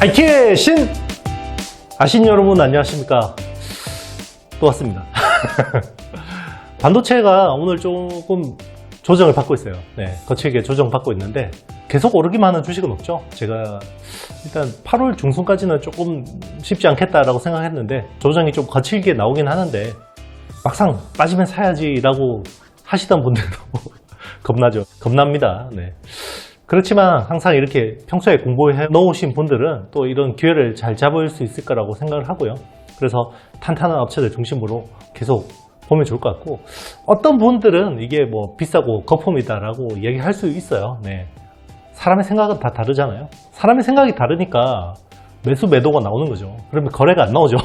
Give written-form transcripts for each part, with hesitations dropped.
IT의 신! 아신 여러분 안녕하십니까? 또 왔습니다. 반도체가 오늘 조금 조정을 받고 있어요. 네, 거칠게 조정받고 있는데 계속 오르기만 하는 주식은 없죠. 제가 일단 8월 중순까지는 조금 쉽지 않겠다라고 생각했는데 조정이 좀 거칠게 나오긴 하는데 막상 빠지면 사야지 라고 하시던 분들도 겁나죠. 겁납니다. 네. 그렇지만 항상 이렇게 평소에 공부해 놓으신 분들은 또 이런 기회를 잘 잡을 수 있을 거라고 생각을 하고요. 그래서 탄탄한 업체들 중심으로 계속 보면 좋을 것 같고, 어떤 분들은 이게 뭐 비싸고 거품이다라고 얘기할 수 있어요. 네. 사람의 생각은 다 다르잖아요. 사람의 생각이 다르니까 매수 매도가 나오는 거죠. 그러면 거래가 안 나오죠.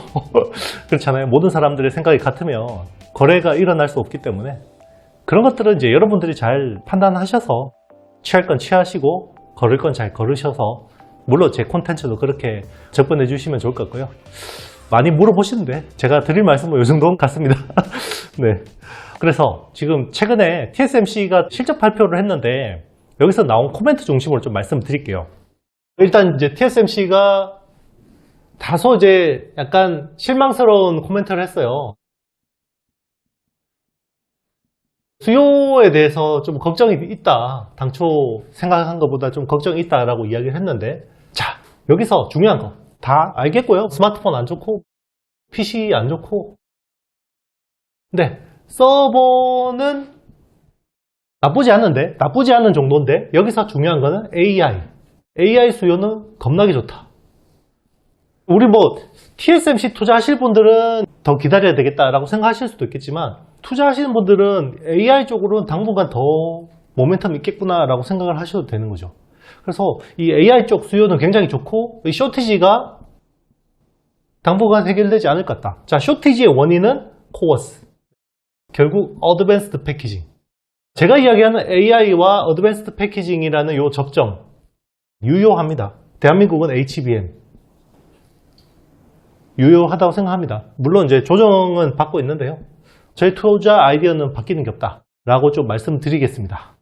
그렇잖아요. 모든 사람들의 생각이 같으면 거래가 일어날 수 없기 때문에 그런 것들은 이제 여러분들이 잘 판단하셔서 취할 건 취하시고 걸을 건 잘 걸으셔서, 물론 제 콘텐츠도 그렇게 접근해 주시면 좋을 것 같고요. 많이 물어보시는데 제가 드릴 말씀은 이 정도 같습니다. 네. 그래서 지금 최근에 TSMC가 실적 발표를 했는데 여기서 나온 코멘트 중심으로 좀 말씀드릴게요. 일단 이제 TSMC가 다소 이제 약간 실망스러운 코멘트를 했어요. 수요에 대해서 좀 걱정이 있다. 당초 생각한 것보다 좀 걱정이 있다라고 이야기를 했는데, 자, 여기서 중요한 거 다 알겠고요. 스마트폰 안 좋고 PC 안 좋고, 근데 서버는 나쁘지 않은 정도인데 여기서 중요한 거는 AI 수요는 겁나게 좋다. 우리 뭐 TSMC 투자하실 분들은 더 기다려야 되겠다라고 생각하실 수도 있겠지만, 투자하시는 분들은 AI 쪽으로는 당분간 더 모멘텀이 있겠구나라고 생각을 하셔도 되는 거죠. 그래서 이 AI 쪽 수요는 굉장히 좋고, 이 쇼티지가 당분간 해결되지 않을 것 같다. 자, 쇼티지의 원인은 코어스, 결국 어드밴스드 패키징. 제가 이야기하는 AI와 어드밴스드 패키징이라는 요 접점 유효합니다. 대한민국은 HBM 유효하다고 생각합니다. 물론 이제 조정은 받고 있는데요, 저희 투자 아이디어는 바뀌는 게 없다 라고 좀 말씀드리겠습니다.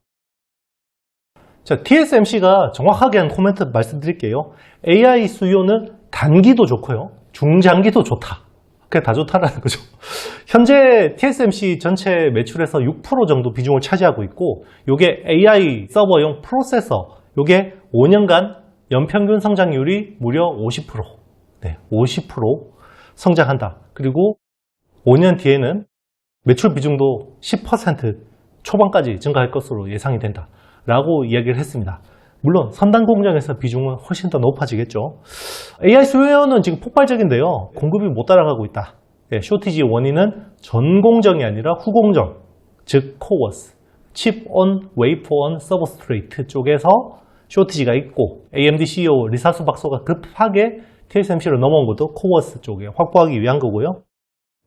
자, TSMC가 정확하게 한 코멘트 말씀드릴게요. AI 수요는 단기도 좋고요, 중장기도 좋다. 그게 다 좋다라는 거죠. 현재 TSMC 전체 매출에서 6% 정도 비중을 차지하고 있고, 요게 AI 서버용 프로세서, 요게 5년간 연평균 성장률이 무려 50%. 네, 50% 성장한다. 그리고 5년 뒤에는 매출 비중도 10% 초반까지 증가할 것으로 예상이 된다 라고 이야기를 했습니다. 물론 선단 공정에서 비중은 훨씬 더 높아지겠죠. AI 수요는 지금 폭발적인데요, 공급이 못 따라가고 있다. 네, 쇼티지 원인은 전 공정이 아니라 후공정, 즉 코어스, 칩 온 웨이퍼 온 서브스트레이트 쪽에서 쇼티지가 있고, AMD CEO 리사수 박소가 급하게 TSMC로 넘어온 것도 코어스 쪽에 확보하기 위한 거고요.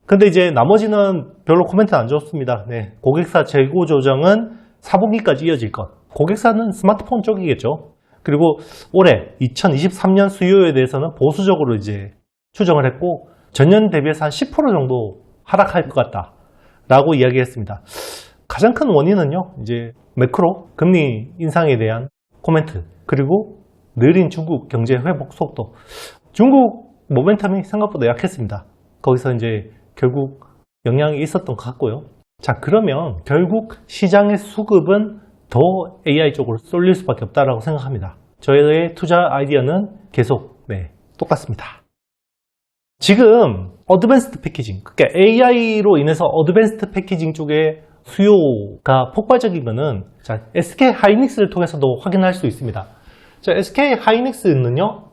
근데 이제 나머지는 별로 코멘트는 안 좋습니다. 네, 고객사 재고 조정은 4분기까지 이어질 것. 고객사는 스마트폰 쪽이겠죠. 그리고 올해 2023년 수요에 대해서는 보수적으로 이제 추정을 했고, 전년 대비해서 한 10% 정도 하락할 것 같다 라고 이야기했습니다. 가장 큰 원인은요, 이제 매크로 금리 인상에 대한 코멘트, 그리고 느린 중국 경제 회복 속도. 중국 모멘텀이 생각보다 약했습니다. 거기서 이제 결국 영향이 있었던 것 같고요. 자, 그러면 결국 시장의 수급은 더 AI 쪽으로 쏠릴 수밖에 없다라고 생각합니다. 저희의 투자 아이디어는 계속 똑같습니다. 지금 어드밴스드 패키징, 그러니까 AI로 인해서 어드밴스드 패키징 쪽에 수요가 폭발적인 거는, 자, SK 하이닉스를 통해서도 확인할 수 있습니다. 자, SK 하이닉스는요,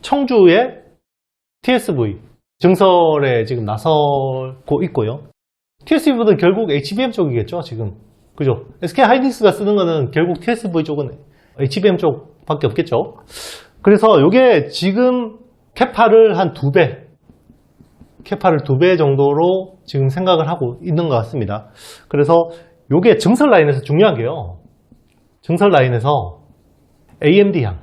청주의 TSV 증설에 지금 나서고 있고요. TSV는 결국 HBM 쪽이겠죠, 지금. 그죠? SK 하이닉스가 쓰는 거는 결국 TSV 쪽은 HBM 쪽밖에 없겠죠. 그래서 이게 지금 캐파를 한 2배, 캐파를 2배 정도로 지금 생각을 하고 있는 것 같습니다. 그래서 이게 증설 라인에서 중요한 게요, 증설 라인에서 AMD는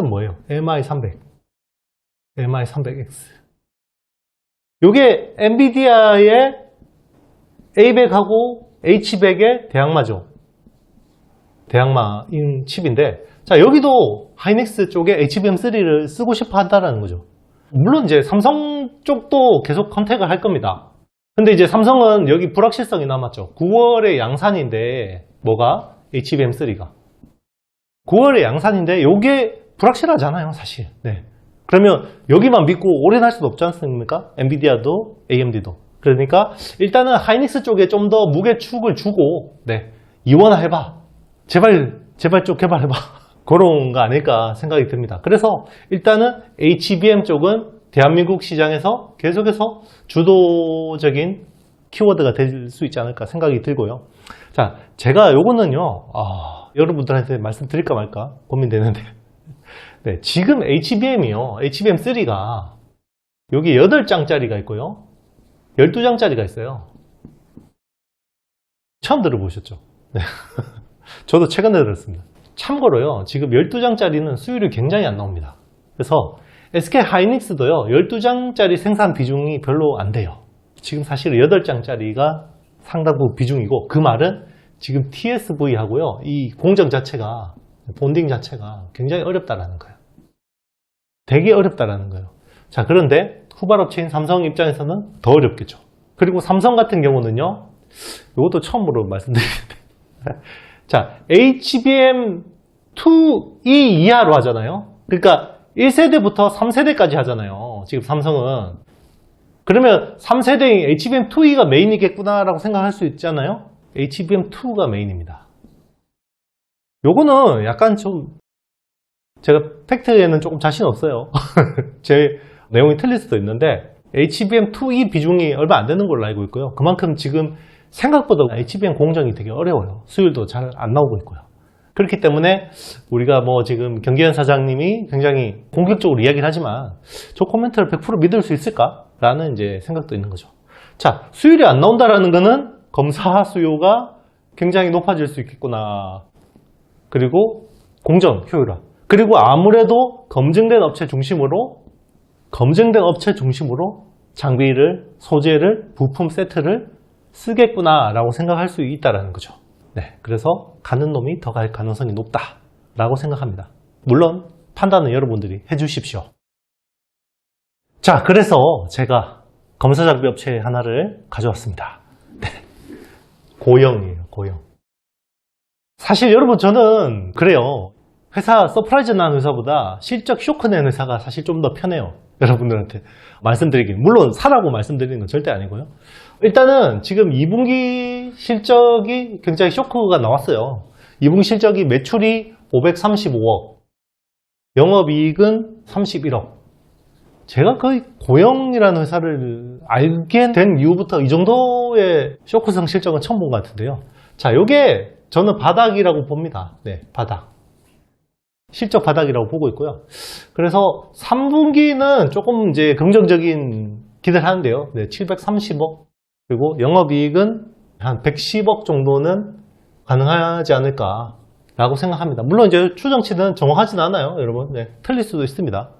뭐예요? MI300, MI300X. 요게 엔비디아의 A100하고 H100의 대항마죠. 대항마인 칩인데, 자, 여기도 하이닉스 쪽에 HBM3를 쓰고 싶어 한다는 거죠. 물론 이제 삼성 쪽도 계속 컨택을 할 겁니다. 근데 이제 삼성은 여기 불확실성이 남았죠. 9월에 양산인데, 뭐가? HBM3가. 9월에 양산인데, 요게 불확실하잖아요, 사실. 네. 그러면 여기만 믿고 오래 할 수도 없지 않습니까? 엔비디아도, AMD도. 그러니까 일단은 하이닉스 쪽에 좀 더 무게축을 주고, 네. 이원화해봐. 제발 좀 개발해봐. 그런 거 아닐까 생각이 듭니다. 그래서 일단은 HBM 쪽은 대한민국 시장에서 계속해서 주도적인 키워드가 될 수 있지 않을까 생각이 들고요. 자, 제가 요거는요, 여러분들한테 말씀드릴까 말까 고민되는데, 네, 지금 HBM이요, HBM3가 여기 8장짜리가 있고요, 12장짜리가 있어요. 처음 들어보셨죠? 네. 저도 최근에 들었습니다. 참고로요, 지금 12장짜리는 수율이 굉장히 안 나옵니다. 그래서 SK 하이닉스도요, 12장짜리 생산 비중이 별로 안 돼요. 지금 사실 8장짜리가 상당부 비중이고, 그 말은 지금 TSV 하고요, 이 공정 자체가, 본딩 자체가 굉장히 어렵다라는 거예요. 되게 어렵다라는 거예요. 자, 그런데 후발업체인 삼성 입장에서는 더 어렵겠죠. 그리고 삼성 같은 경우는요, 이것도 처음으로 말씀드리는데, 자, HBM2E 이하로 하잖아요. 그러니까 1세대부터 3세대까지 하잖아요. 지금 삼성은. 그러면 3세대인 HBM2E가 메인이겠구나라고 생각할 수 있잖아요. HBM2가 메인입니다. 요거는 약간 좀 제가 팩트에는 조금 자신 없어요. 제 내용이 틀릴 수도 있는데 HBM2E 비중이 얼마 안 되는 걸로 알고 있고요. 그만큼 지금 생각보다 HBM 공정이 되게 어려워요. 수율도 잘 안 나오고 있고요. 그렇기 때문에 우리가 뭐 지금 경기현 사장님이 굉장히 공격적으로 이야기를 하지만 저 코멘트를 100% 믿을 수 있을까? 라는 이제 생각도 있는 거죠. 자, 수율이 안 나온다라는 거는 검사 수요가 굉장히 높아질 수 있겠구나. 그리고 공정, 효율화. 그리고 아무래도 검증된 업체 중심으로 장비를, 소재를, 부품 세트를 쓰겠구나라고 생각할 수 있다는 거죠. 네, 그래서 가는 놈이 더 갈 가능성이 높다라고 생각합니다. 물론 판단은 여러분들이 해주십시오. 자, 그래서 제가 검사 장비 업체 하나를 가져왔습니다. 네, 고영이에요, 고영. 사실 여러분 저는 그래요. 회사 서프라이즈 난 회사보다 실적 쇼크 낸 회사가 사실 좀 더 편해요. 여러분들한테 말씀드리긴. 물론 사라고 말씀드리는 건 절대 아니고요. 일단은 지금 2분기 실적이 굉장히 쇼크가 나왔어요. 2분기 실적이 매출이 535억, 영업이익은 31억. 제가 거의 고영이라는 회사를 알게 된 이후부터 이 정도의 쇼크성 실적은 처음 본 것 같은데요. 자, 요게 저는 바닥이라고 봅니다. 네, 바닥. 실적 바닥이라고 보고 있고요. 그래서 3분기는 조금 이제 긍정적인 기대를 하는데요. 네, 730억. 그리고 영업이익은 한 110억 정도는 가능하지 않을까라고 생각합니다. 물론 이제 추정치는 정확하진 않아요, 여러분. 네, 틀릴 수도 있습니다.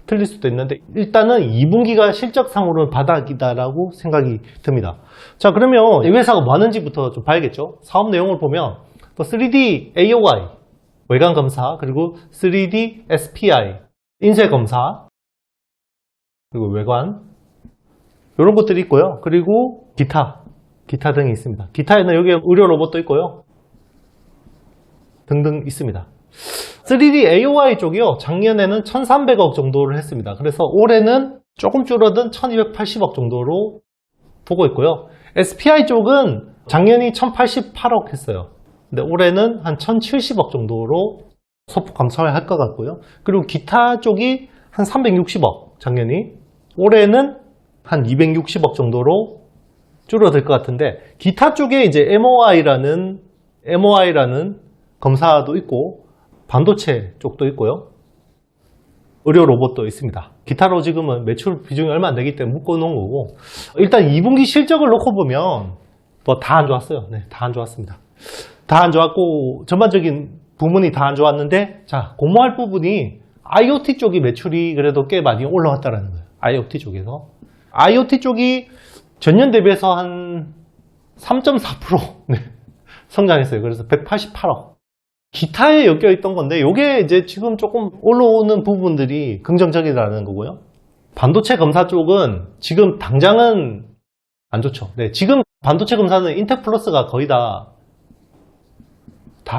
틀릴 수도 있는데 일단은 2분기가 실적상으로는 바닥이다라고 생각이 듭니다. 자, 그러면 이 회사가 뭐 하는지부터 좀 봐야겠죠. 사업 내용을 보면 또 3D AOI 외관 검사, 그리고 3D SPI 인쇄 검사, 그리고 외관 이런 것들이 있고요. 그리고 기타 등이 있습니다. 기타에는 여기 의료 로봇도 있고요. 등등 있습니다. 3D AOI 쪽이요, 작년에는 1300억 정도를 했습니다. 그래서 올해는 조금 줄어든 1280억 정도로 보고 있고요. SPI 쪽은 작년이 1088억 했어요. 근데 올해는 한 1070억 정도로 소폭 감소할 것 같고요. 그리고 기타 쪽이 한 360억, 작년이. 올해는 한 260억 정도로 줄어들 것 같은데, 기타 쪽에 이제 MOI라는 검사도 있고, 반도체 쪽도 있고요. 의료 로봇도 있습니다. 기타로 지금은 매출 비중이 얼마 안 되기 때문에 묶어놓은 거고, 일단 2분기 실적을 놓고 보면 뭐 다 안 좋았어요. 네, 다 안 좋았습니다. 다 안 좋았고 전반적인 부문이 다 안 좋았는데, 자, 고무할 부분이 IoT 쪽이 매출이 그래도 꽤 많이 올라왔다는 거예요. IoT 쪽에서. IoT 쪽이 전년 대비해서 한 3.4% 네, 성장했어요. 그래서 188억. 기타에 엮여 있던 건데 이게 이제 지금 조금 올라오는 부분들이 긍정적이라는 거고요. 반도체 검사 쪽은 지금 당장은 안 좋죠. 네, 지금 반도체 검사는 인텔 플러스가 거의 다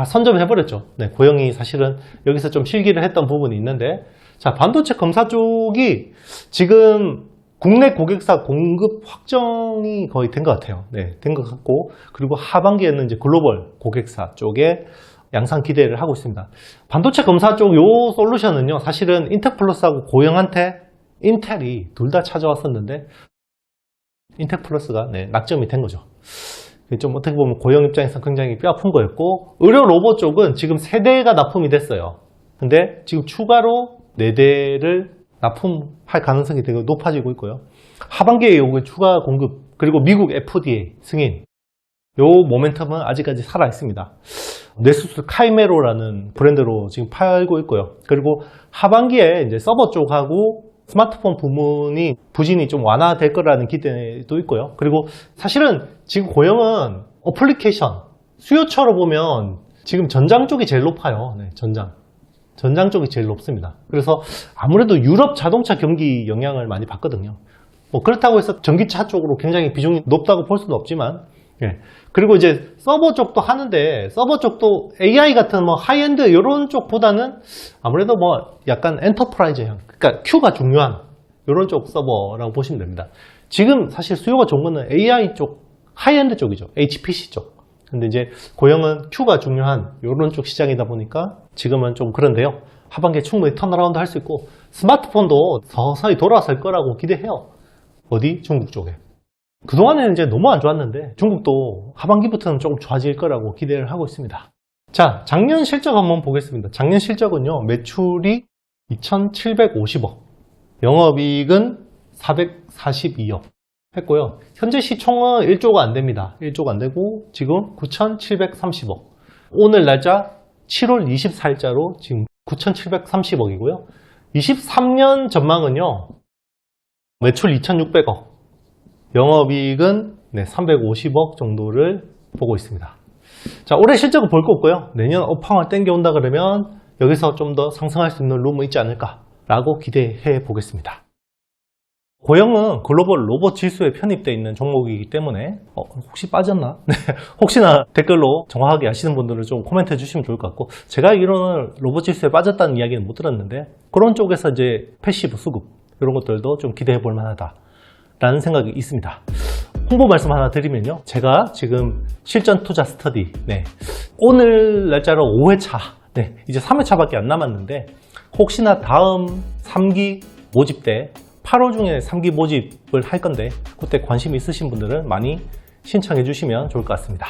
선점해버렸죠. 네, 고영이 사실은 여기서 좀 실기를 했던 부분이 있는데, 자, 반도체 검사 쪽이 지금 국내 고객사 공급 확정이 거의 된 것 같아요. 네, 된 것 같고, 그리고 하반기에는 이제 글로벌 고객사 쪽에 양상 기대를 하고 있습니다. 반도체 검사 쪽 요 솔루션은요, 사실은 인텔 플러스하고 고영한테 인텔이 둘 다 찾아왔었는데, 인텔 플러스가 네, 낙점이 된 거죠. 좀 어떻게 보면 고영 입장에서 굉장히 뼈아픈 거였고, 의료 로봇 쪽은 지금 3대가 납품이 됐어요. 근데 지금 추가로 4대를 납품할 가능성이 되게 높아지고 있고요. 하반기에 요거 추가 공급, 그리고 미국 FDA 승인, 요 모멘텀은 아직까지 살아 있습니다. 네수스 카이메로라는 브랜드로 지금 팔고 있고요. 그리고 하반기에 이제 서버 쪽하고 스마트폰 부문이 부진이 좀 완화될 거라는 기대도 있고요. 그리고 사실은 지금 고영은 어플리케이션 수요처로 보면 지금 전장 쪽이 제일 높아요. 네, 전장 쪽이 제일 높습니다. 그래서 아무래도 유럽 자동차 경기 영향을 많이 받거든요. 뭐 그렇다고 해서 전기차 쪽으로 굉장히 비중이 높다고 볼 수는 없지만, 예. 그리고 이제 서버 쪽도 하는데, 서버 쪽도 AI 같은 뭐 하이엔드 이런 쪽보다는 아무래도 뭐 약간 엔터프라이즈형, 그러니까 Q가 중요한 이런 쪽 서버라고 보시면 됩니다. 지금 사실 수요가 좋은 거는 AI 쪽, 하이엔드 쪽이죠. HPC 쪽. 근데 이제 고영은 Q가 중요한 이런 쪽 시장이다 보니까 지금은 좀 그런데요. 하반기에 충분히 턴어라운드 할 수 있고, 스마트폰도 서서히 돌아설 거라고 기대해요. 어디? 중국 쪽에. 그동안에는 이제 너무 안 좋았는데 중국도 하반기부터는 조금 좋아질 거라고 기대를 하고 있습니다. 자, 작년 실적 한번 보겠습니다. 작년 실적은요, 매출이 2,750억, 영업이익은 442억 했고요. 현재 시총은 1조가 안 됩니다. 1조가 안 되고 지금 9,730억. 오늘 날짜 7월 24일자로 지금 9,730억이고요. 23년 전망은요, 매출 2,600억, 영업이익은 350억 정도를 보고 있습니다. 자, 올해 실적은 볼 거 없고요. 내년 업황을 땡겨온다 그러면 여기서 좀 더 상승할 수 있는 룸이 있지 않을까라고 기대해 보겠습니다. 고영은 글로벌 로봇 지수에 편입되어 있는 종목이기 때문에 혹시 빠졌나? 네, 혹시나 댓글로 정확하게 아시는 분들은 좀 코멘트 해주시면 좋을 것 같고, 제가 알기로는 로봇 지수에 빠졌다는 이야기는 못 들었는데 그런 쪽에서 이제 패시브 수급 이런 것들도 좀 기대해 볼 만하다 라는 생각이 있습니다. 홍보 말씀 하나 드리면요, 제가 지금 실전 투자 스터디, 오늘 날짜로 5회차, 이제 3회차 밖에 안 남았는데, 혹시나 다음 3기 모집 때 8월 중에 3기 모집을 할 건데, 그때 관심 있으신 분들은 많이 신청해 주시면 좋을 것 같습니다.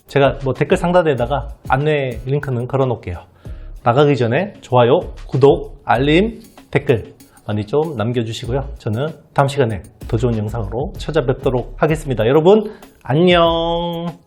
제가 뭐 댓글 상단에다가 안내 링크는 걸어 놓을게요. 나가기 전에 좋아요, 구독, 알림, 댓글 많이 좀 남겨주시고요. 저는 다음 시간에 더 좋은 영상으로 찾아뵙도록 하겠습니다. 여러분, 안녕!